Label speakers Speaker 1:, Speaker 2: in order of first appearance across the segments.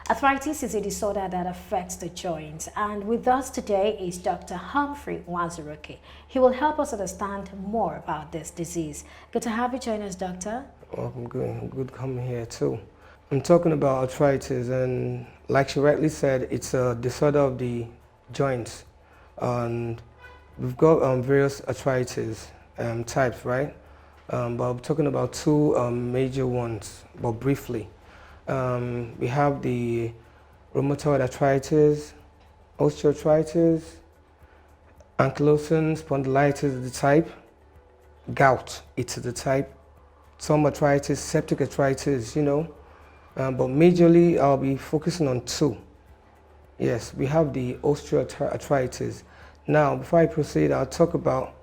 Speaker 1: Arthritis is a disorder that affects the joints, and with us today is Dr. Humphrey Wanzuruke. He will help us understand more about this disease. Good to have you join us, Doctor.
Speaker 2: Oh, I'm good. I'm good coming here too. I'm talking about arthritis, and like she rightly said, it's a disorder of the joints. And we've got various arthritis types, right? But I'm talking about two major ones, but briefly. We have the rheumatoid arthritis, osteoarthritis, ankylosing spondylitis is the type, gout, it's the type, some arthritis, septic arthritis, but majorly I'll be focusing on two. Yes, we have the osteoarthritis. Now, before I proceed, I'll talk about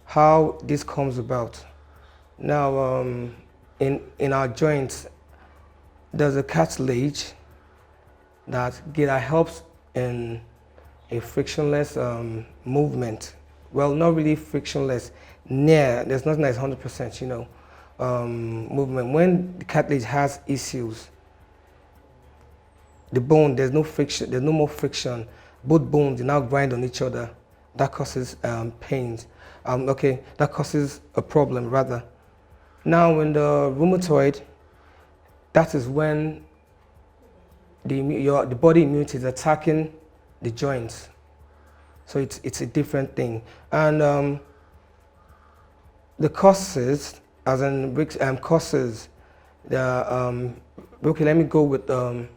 Speaker 2: how this comes about. Now, in our joints, there's a cartilage that helps in a frictionless movement. Well, not really frictionless. There's nothing that's 100%, movement. When the cartilage has issues, the bone, there's no friction, there's no more friction. Both bones, they now grind on each other. That causes pains. That causes a problem, rather. Now, in the rheumatoid, that is when the body immunity is attacking the joints. So it's a different thing. And the causes, as in causes, okay, let me go with the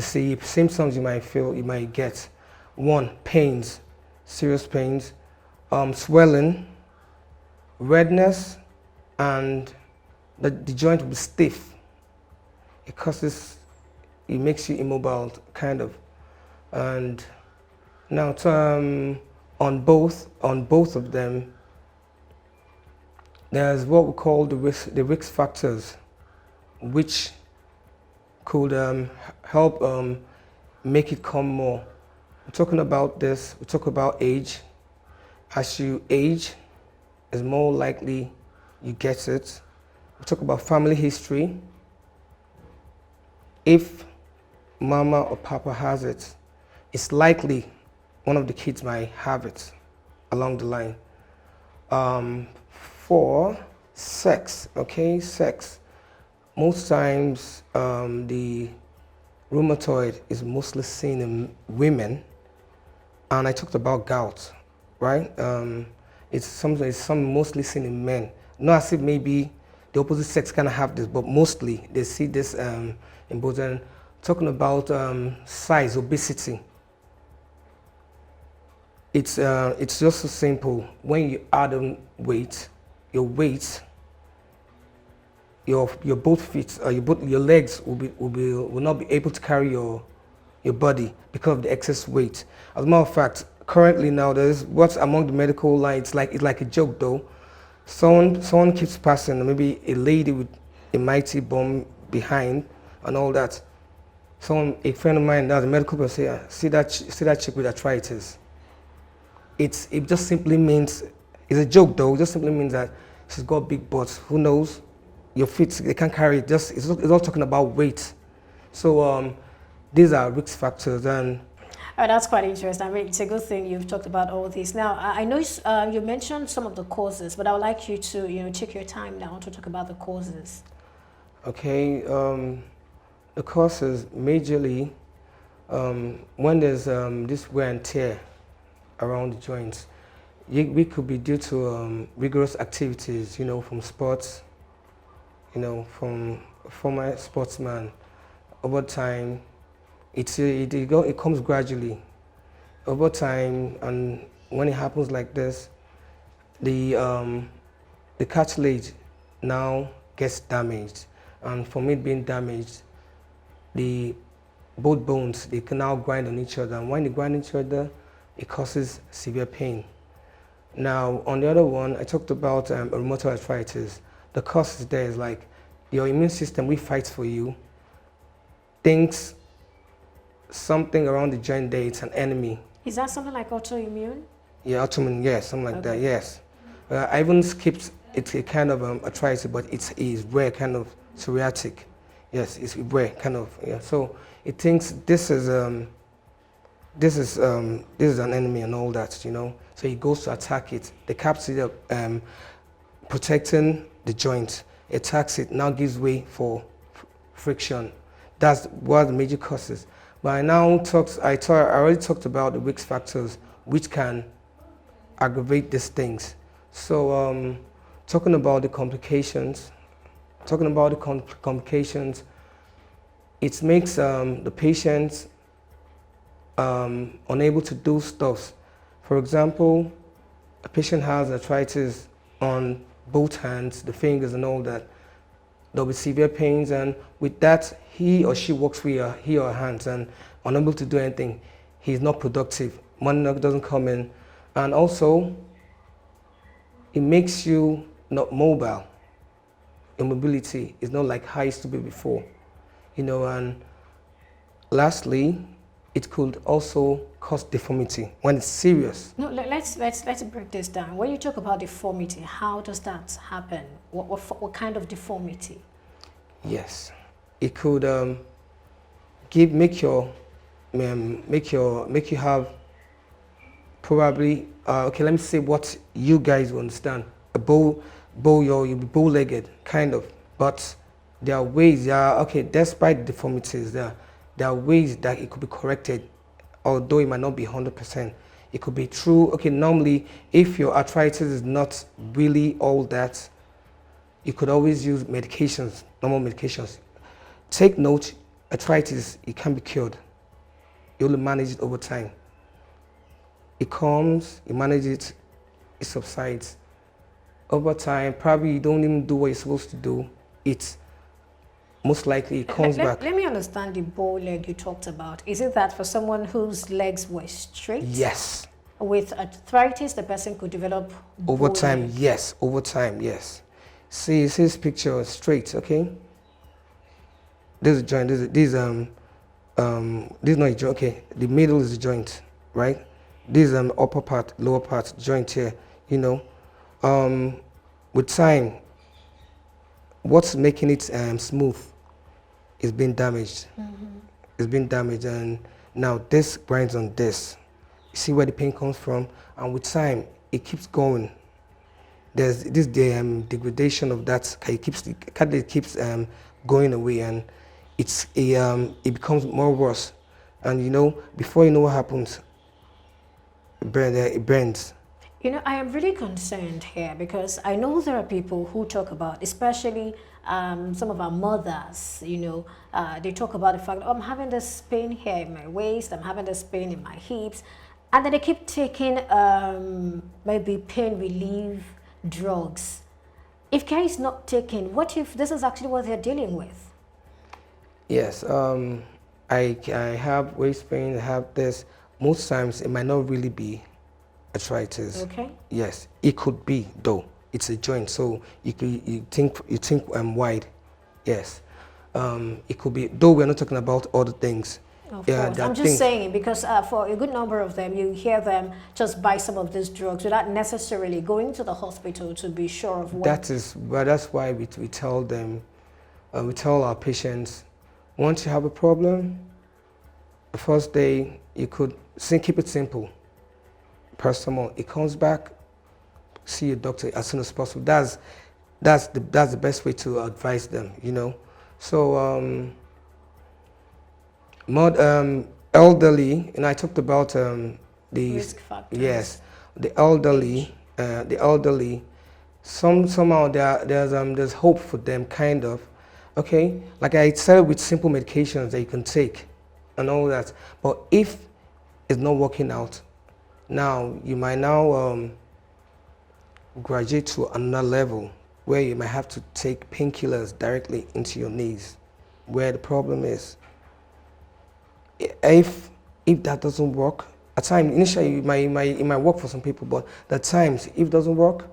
Speaker 2: symptoms you might get. One, pains, serious pains, swelling, redness, and the joint will be stiff. It makes you immobile, kind of. And now on both of them, there's what we call the risk factors, which could help make it come more. We're talking about this, we talk about age. As you age, it's more likely you get it. We talk about family history. If mama or papa has it, it's likely one of the kids might have it along the line. For sex, sex. Most times the rheumatoid is mostly seen in women, and I talked about gout, right? It's something mostly seen in men. Not as if maybe the opposite sex kind of have this, but mostly they see this in both. And talking about size, obesity, it's just so simple. When you add on weight, your both feet, your legs will not be able to carry your body because of the excess weight. As a matter of fact, currently now there's what's among the medical line. It's like a joke though. Someone keeps passing, maybe a lady with a mighty bum behind and all that. A friend of mine, that's a medical person, see that chick with arthritis. It just simply means, it's a joke though, it just simply means that she's got big butts. Who knows? Your feet, they can't carry it. It's all talking about weight. So these are risk factors. And
Speaker 1: oh, that's quite interesting. I mean, it's a good thing you've talked about all this. Now, I know you mentioned some of the causes, but I would like you to, take your time now to talk about the causes.
Speaker 2: Okay, the causes majorly when there's this wear and tear around the joints. We could be due to rigorous activities, from sports, from former sportsman. Over time, it comes gradually. Over time, and when it happens like this, the cartilage now gets damaged, and from it being damaged, both bones, they can now grind on each other, and when they grind on each other, it causes severe pain. Now, on the other one, I talked about rheumatoid arthritis. The cause there is like your immune system, we fight for you, thinks something around the joint there, it's an enemy.
Speaker 1: Is that something like autoimmune?
Speaker 2: Yeah, autoimmune, yes, something like that, yes. I even skipped, it's a kind of arthritis, but it's rare, kind of psoriatic. Yes, it's rare, kind of. Yeah. So it thinks this is an enemy and all that, you know. So it goes to attack it. The capsule protecting the joint attacks it, now gives way for friction. That's one of the major causes. But I already talked about the risk factors which can aggravate these things. So talking about the complications, it makes the patients unable to do stuff. For example, a patient has arthritis on both hands, the fingers and all that. There'll be severe pains, and with that, he or she works with her hands and unable to do anything. He's not productive. Money doesn't come in. And also, it makes you not mobile. Your mobility is not like how it used to be before. You know, and lastly, it could also cause deformity when it's serious.
Speaker 1: No, let's break this down. When you talk about deformity, how does that happen? What kind of deformity?
Speaker 2: Yes, it could make you have probably okay. Let me say what you guys will understand. You'll be bow-legged, kind of. But there are ways. Despite the deformities, there are ways that it could be corrected, although it might not be 100%. It could be true. Okay, normally, if your arthritis is not really all that, you could always use medications, normal medications. Take note, arthritis, it can be cured. You only manage it over time. It comes, you manage it, it subsides. Over time, probably you don't even do what you're supposed to do. It's most likely it comes back.
Speaker 1: Let me understand the bow leg you talked about. Is it that for someone whose legs were straight?
Speaker 2: Yes.
Speaker 1: With arthritis, the person could develop
Speaker 2: over
Speaker 1: bow
Speaker 2: time,
Speaker 1: leg?
Speaker 2: yes. Over time, yes. See this picture straight, okay? This is a joint. This is not a joint. Okay, the middle is the joint, right? This is upper part, lower part, joint here. You know, with time, what's making it smooth is being damaged. It's been damaged, and now this grinds on this. You see where the pain comes from, and with time, it keeps going. There's this degradation of that. It keeps going away, and it becomes more worse. And you know, before you know what happens, it bends.
Speaker 1: You know, I am really concerned here because I know there are people who talk about, especially some of our mothers, you know, they talk about the fact, oh, I'm having this pain here in my waist, I'm having this pain in my hips, and then they keep taking maybe pain relief drugs. If care is not taken, what if this is actually what they're dealing with?
Speaker 2: Yes, I have waist pain, I have this. Most times it might not really be arthritis.
Speaker 1: Okay.
Speaker 2: Yes, it could be though. It's a joint, so you think wide. Yes, it could be. Though we're not talking about other things.
Speaker 1: Of course. I'm just saying because for a good number of them, you hear them just buy some of these drugs without necessarily going to the hospital to be sure of what.
Speaker 2: That's why we tell them, we tell our patients, once you have a problem, the first day you could keep it simple. Paracetamol, it comes back, see a doctor as soon as possible. That's the best way to advise them, you know. So elderly, and I talked about the
Speaker 1: risk factors.
Speaker 2: Yes, the elderly, somehow there's hope for them, kind of. Okay, like I said, with simple medications that you can take and all that. But if it's not working out, now you might graduate to another level where you might have to take painkillers directly into your knees, where the problem is. If that doesn't work, at times initially it might work for some people, but at times if it doesn't work,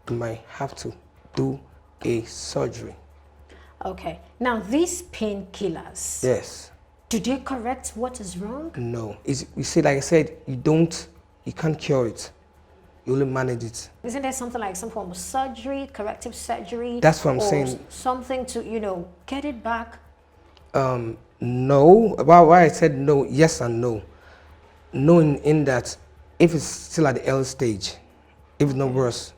Speaker 2: you might have to do a surgery.
Speaker 1: Okay. Now these painkillers.
Speaker 2: Yes.
Speaker 1: Do they correct what is wrong?
Speaker 2: No. You see, like I said, you can't cure it. You only manage it.
Speaker 1: Isn't there something like some form of surgery, corrective surgery?
Speaker 2: That's what I'm
Speaker 1: or
Speaker 2: saying.
Speaker 1: Something to, get it back?
Speaker 2: No. About why I said no, yes and no. No in that if it's still at the early stage, if it's not worse,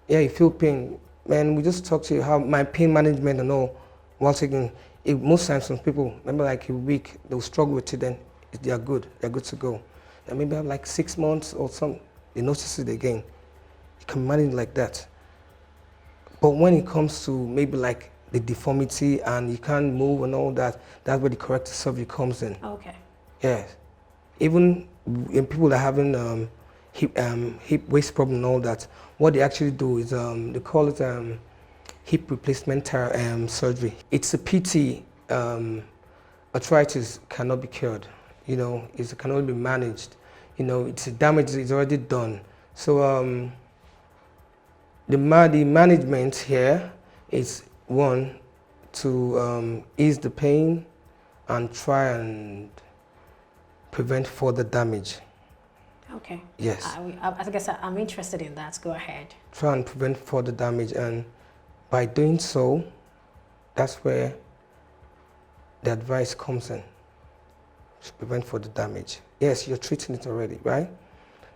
Speaker 2: yeah, you feel pain. Man, we just talk to you how my pain management and all. Once again, most times some people, remember like a week, they'll struggle with it, then they're good to go. And maybe have like 6 months or something, they notice it again. You can manage like that. But when it comes to maybe like the deformity and you can't move and all that, that's where the corrective surgery comes in.
Speaker 1: Okay.
Speaker 2: Yes. Even in people that are having hip waist problem and all that, what they actually do is they call it hip replacement surgery. It's a PT. Arthritis cannot be cured. It can only be managed. It's a damage is already done. So the management here is one to ease the pain and try and prevent further damage.
Speaker 1: Okay.
Speaker 2: Yes.
Speaker 1: I guess I'm interested in that. Go ahead.
Speaker 2: Try and prevent further damage, and by doing so, that's where the advice comes in to prevent further damage. Yes, you're treating it already, right?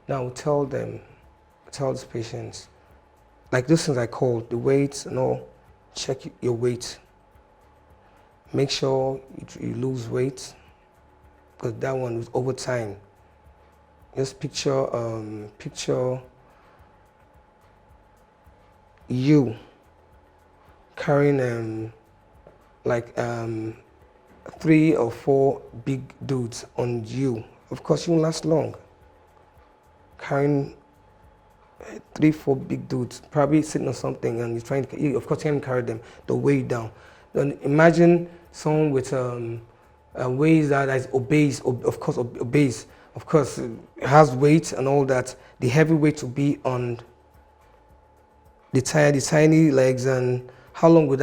Speaker 2: Now tell these patients, like those things I called, the weights and all, check your weight. Make sure you lose weight, because that one is over time. Just picture you carrying 3 or 4 big dudes on you. Of course, you won't last long. Carrying 3, 4 big dudes, probably sitting on something, and you're trying to. Of course, you can't carry them. They'll weigh you down. Then imagine someone with weighs that is obese. Of course, obese. Of course, has weight and all that. The heavy weight will be on the tiny legs, and how long will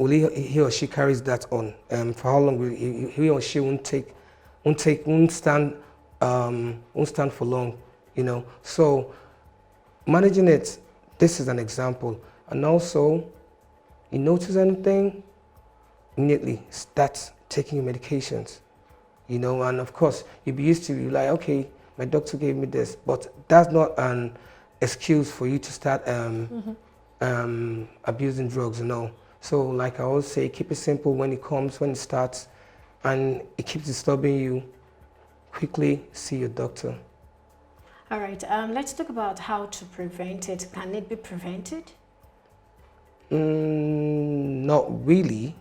Speaker 2: he or she carries that on? For how long will he or she won't stand for long, So managing it, this is an example. And also, you notice anything, immediately start taking your medications. And of course, you'll be used to, you're like, okay, my doctor gave me this, but that's not an excuse for you to start abusing drugs, So like I always say, keep it simple when it starts, and it keeps disturbing you, quickly see your doctor.
Speaker 1: All right, let's talk about how to prevent it. Can it be prevented?
Speaker 2: Not really,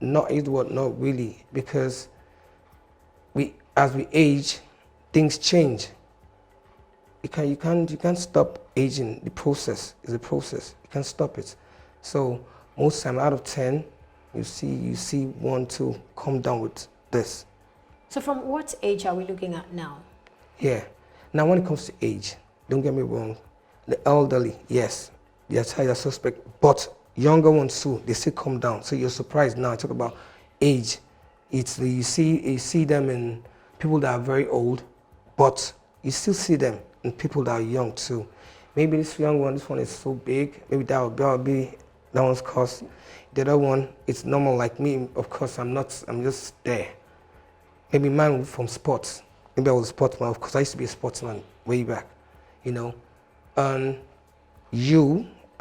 Speaker 2: not really, because as we age, things change. You can't stop aging. The process is a process. You can't stop it. So most time out of 10, you see 1, 2 come down with this.
Speaker 1: So from what age are we looking at now?
Speaker 2: Yeah. Now when it comes to age, don't get me wrong. The elderly, yes, they are suspect, but younger ones too, they still come down. So you're surprised now. I talk about age. It's you see them in people that are very old, but you still see them in people that are young too. Maybe this one is so big. Maybe that will be that one's cause. The other one, it's normal like me. Of course, I'm just there. Maybe mine from sports. Maybe I was a sportsman. Of course, I used to be a sportsman way back, And I'm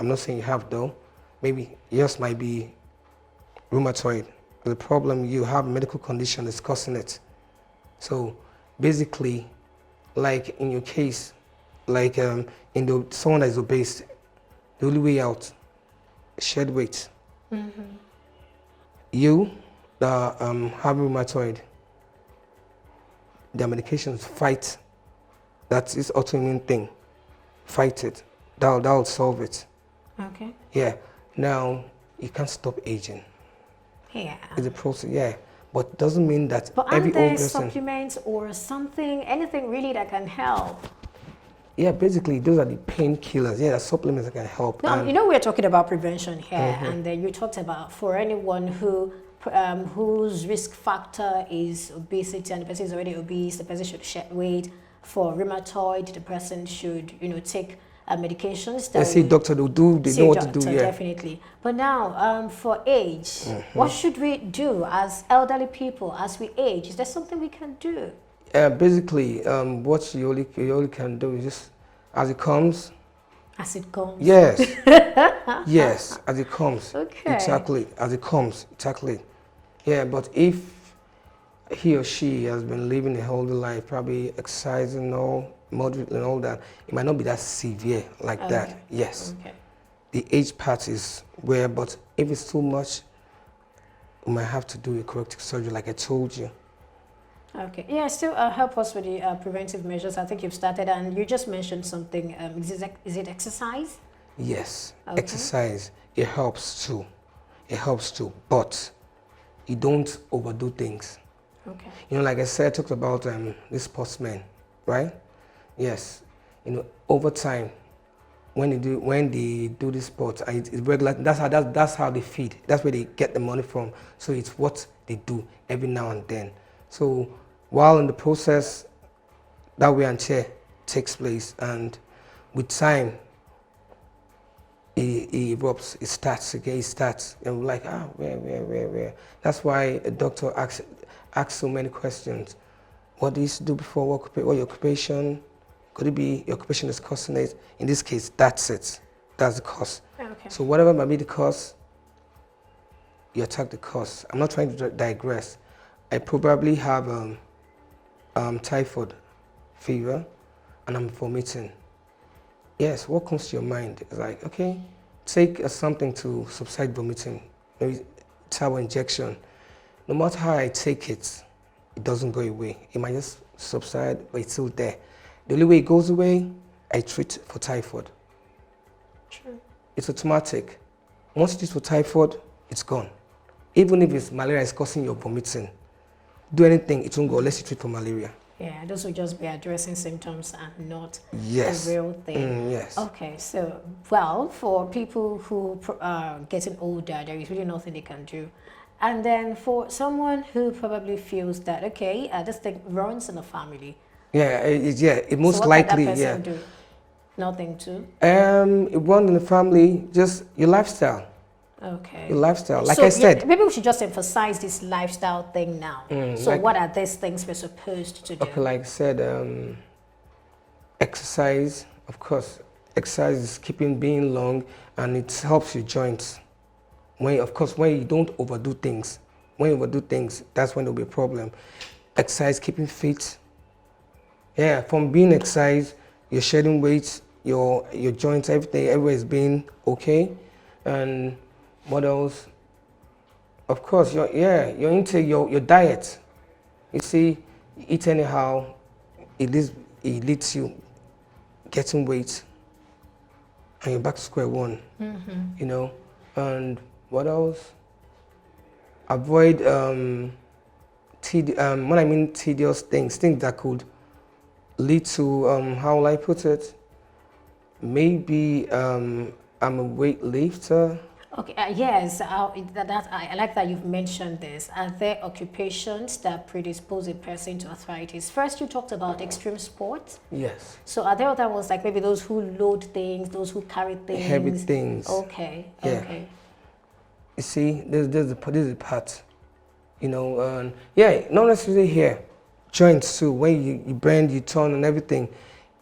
Speaker 2: not saying you have though. Maybe yours might be rheumatoid. The problem, you have a medical condition that's causing it. So basically, like in your case, like someone that is obese, the only way out, shed weight. You that have rheumatoid, their medications fight that is autoimmune thing. Fight it. That'll solve it.
Speaker 1: Okay.
Speaker 2: Yeah. Now you can't stop aging.
Speaker 1: Yeah.
Speaker 2: It's a process. Yeah. But it doesn't mean that
Speaker 1: but
Speaker 2: every
Speaker 1: aren't there
Speaker 2: old person.
Speaker 1: supplements or something, anything really that can help?
Speaker 2: Yeah, basically those are the painkillers. Yeah, the supplements that can help.
Speaker 1: No, we're talking about prevention here, and then you talked about for anyone whose risk factor is obesity, and the person is already obese, the person should shed weight. for rheumatoid, the person should, take medications that
Speaker 2: They see
Speaker 1: will
Speaker 2: doctor, they
Speaker 1: see
Speaker 2: know
Speaker 1: a
Speaker 2: what to
Speaker 1: doctor,
Speaker 2: do, yeah.
Speaker 1: definitely. But now, for age, what should we do as elderly people as we age? Is there something we can do?
Speaker 2: Basically, what you only can do is just, as it comes.
Speaker 1: As it comes.
Speaker 2: Yes. Yes, as it comes.
Speaker 1: Okay.
Speaker 2: Exactly, as it comes, exactly. Yeah, but if he or she has been living a healthy life, probably exercising all, moderate and all that, it might not be that severe like that. Yes.
Speaker 1: Okay.
Speaker 2: The age part is where, but if it's too much, we might have to do a corrective surgery, like I told you.
Speaker 1: Okay. Yeah, still help us with the preventive measures. I think you've started, and you just mentioned something. Is it exercise?
Speaker 2: Yes,
Speaker 1: Okay.
Speaker 2: exercise, it helps too. It helps too, but you don't overdo things.
Speaker 1: Okay.
Speaker 2: Like I said, I talked about this sportsmen, right? Yes. Over time, when they do this sport, and it's regular, that's how they feed. That's where they get the money from. So it's what they do every now and then. So while in the process, that wear and tear takes place, and with time, it erupts, it starts again, and we're like, where? That's why a doctor asks so many questions. What do you used to do before? What your occupation? Could it be your occupation is causing it? In this case, that's it. That's the cause.
Speaker 1: Okay.
Speaker 2: So whatever might be the cause, you attack the cause. I'm not trying to digress. I probably have typhoid fever, and I'm vomiting. Yes, what comes to your mind? It's like, okay, take something to subside vomiting, maybe towel injection. No matter how I take it, it doesn't go away. It might just subside, but it's still there. The only way it goes away, I treat for typhoid.
Speaker 1: True.
Speaker 2: It's automatic. Once you treat for typhoid, it's gone. Even if it's malaria is causing your vomiting, do anything, it won't go unless you treat for malaria.
Speaker 1: Yeah, those will just be addressing symptoms and not
Speaker 2: Yes.
Speaker 1: the real thing.
Speaker 2: Yes.
Speaker 1: Okay, so, well, for people who are getting older, there is really nothing they can do. And then for someone who probably feels that, okay, this thing runs in the family.
Speaker 2: Yeah, it most
Speaker 1: so what
Speaker 2: likely,
Speaker 1: can that person do? Nothing too?
Speaker 2: It runs in the family, just your lifestyle.
Speaker 1: Okay.
Speaker 2: Your lifestyle, like
Speaker 1: so,
Speaker 2: I said.
Speaker 1: Yeah, maybe we should just emphasize this lifestyle thing now. So
Speaker 2: like,
Speaker 1: what are these things we're supposed to do?
Speaker 2: Okay, like I said, exercise, of course. Exercise is keeping being long, and it helps your joints. When you don't overdo things. When you overdo things, that's when there'll be a problem. Exercise, keeping fit. Yeah, from being exercise, you're shedding weight, your joints, everywhere is being okay. And what else? Of course, your intake, your diet. You see, you eat anyhow, it leads you getting weight, and you're back to square one. And what else? Avoid when I mean tedious things that could lead to how will I put it? Maybe I'm a weightlifter.
Speaker 1: Okay, yes, I like that you've mentioned this. Are there occupations that predispose a person to arthritis? First, you talked about extreme sports.
Speaker 2: Yes.
Speaker 1: So are there other ones, like maybe those who load things, those who carry things?
Speaker 2: Heavy things.
Speaker 1: Okay,
Speaker 2: Yeah.
Speaker 1: okay.
Speaker 2: You see, this is the part, not necessarily here. Joints too, when you bend, you turn and everything.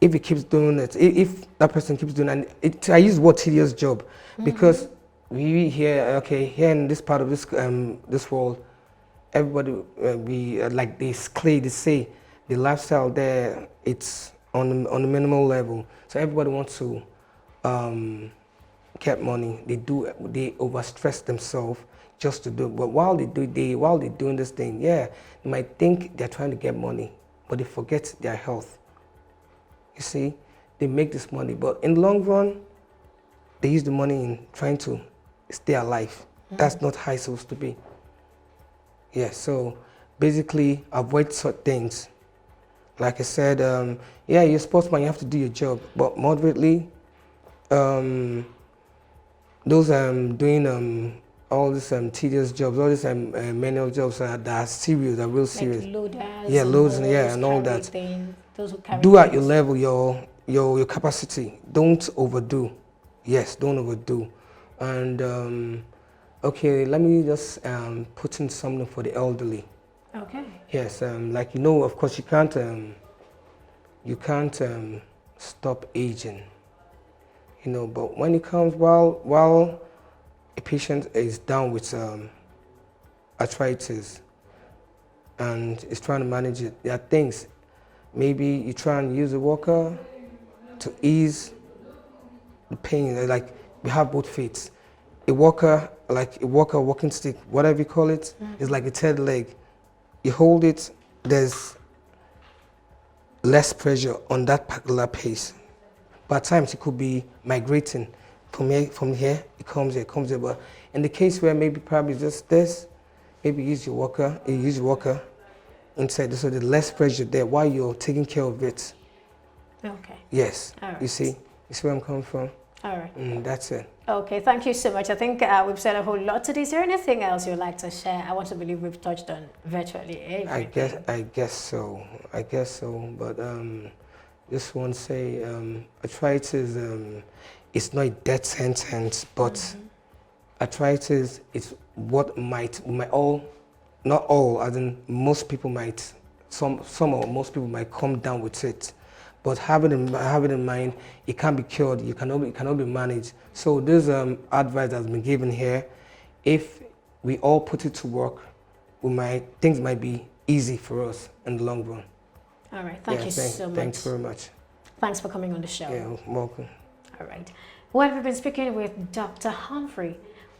Speaker 2: If it keeps doing it, if that person keeps doing it, I use the word tedious job, because we here in this part of this world, everybody like this clay. They say the lifestyle there, it's on the minimal level. So everybody wants to get money. They overstress themselves just to do. But while they're doing this thing, they might think they're trying to get money, but they forget their health. You see, they make this money, but in the long run, they use the money in trying to stay alive. That's not how it's supposed to be. Yeah, so basically avoid such things. Like I said, you're a sportsman, you have to do your job, but moderately, those doing all these tedious jobs, all these manual jobs that are serious, are real serious.
Speaker 1: Like loaders,
Speaker 2: loads and all that.
Speaker 1: Things. Those who carry
Speaker 2: Do at your
Speaker 1: things.
Speaker 2: level, your capacity. Don't overdo. Yes, don't overdo. And okay, let me just put in something for the elderly.
Speaker 1: Okay.
Speaker 2: Yes, like of course you can't stop aging. But when it comes while a patient is down with arthritis and is trying to manage it, there are things. Maybe you try and use a walker to ease the pain. Like we have both feet. A walker, walking stick, whatever you call it, is like a third leg. You hold it, there's less pressure on that particular pace. But at times it could be migrating from here, it comes here. But in the case where maybe probably just this, maybe you use your walker inside, so there's less pressure there while you're taking care of it.
Speaker 1: Okay.
Speaker 2: Yes.
Speaker 1: All right.
Speaker 2: You see where I'm coming from?
Speaker 1: All right.
Speaker 2: That's it.
Speaker 1: Okay, thank you so much. I think we've said a whole lot today. Is there anything else you'd like to share? I want to believe we've touched on virtually everything.
Speaker 2: I guess so. But just want to say, arthritis it's not a death sentence, but arthritis is what might all, not all, as in most people might, some or most people might come down with it. But have it in mind, it can't be cured. It cannot be managed. So this advice that's been given here, if we all put it to work, things might be easy for us in the long run.
Speaker 1: All right, thank you so much.
Speaker 2: Thanks very much.
Speaker 1: Thanks for coming on the show.
Speaker 2: Yeah, welcome.
Speaker 1: All right. Well, we've been speaking with Dr. Humphrey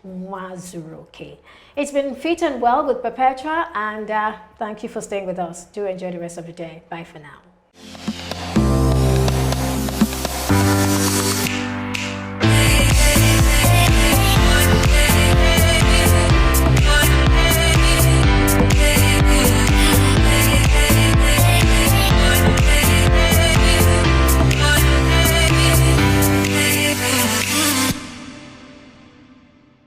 Speaker 1: Wazuroke. It's been Fit and Well with Perpetua, and thank you for staying with us. Do enjoy the rest of the day. Bye for now.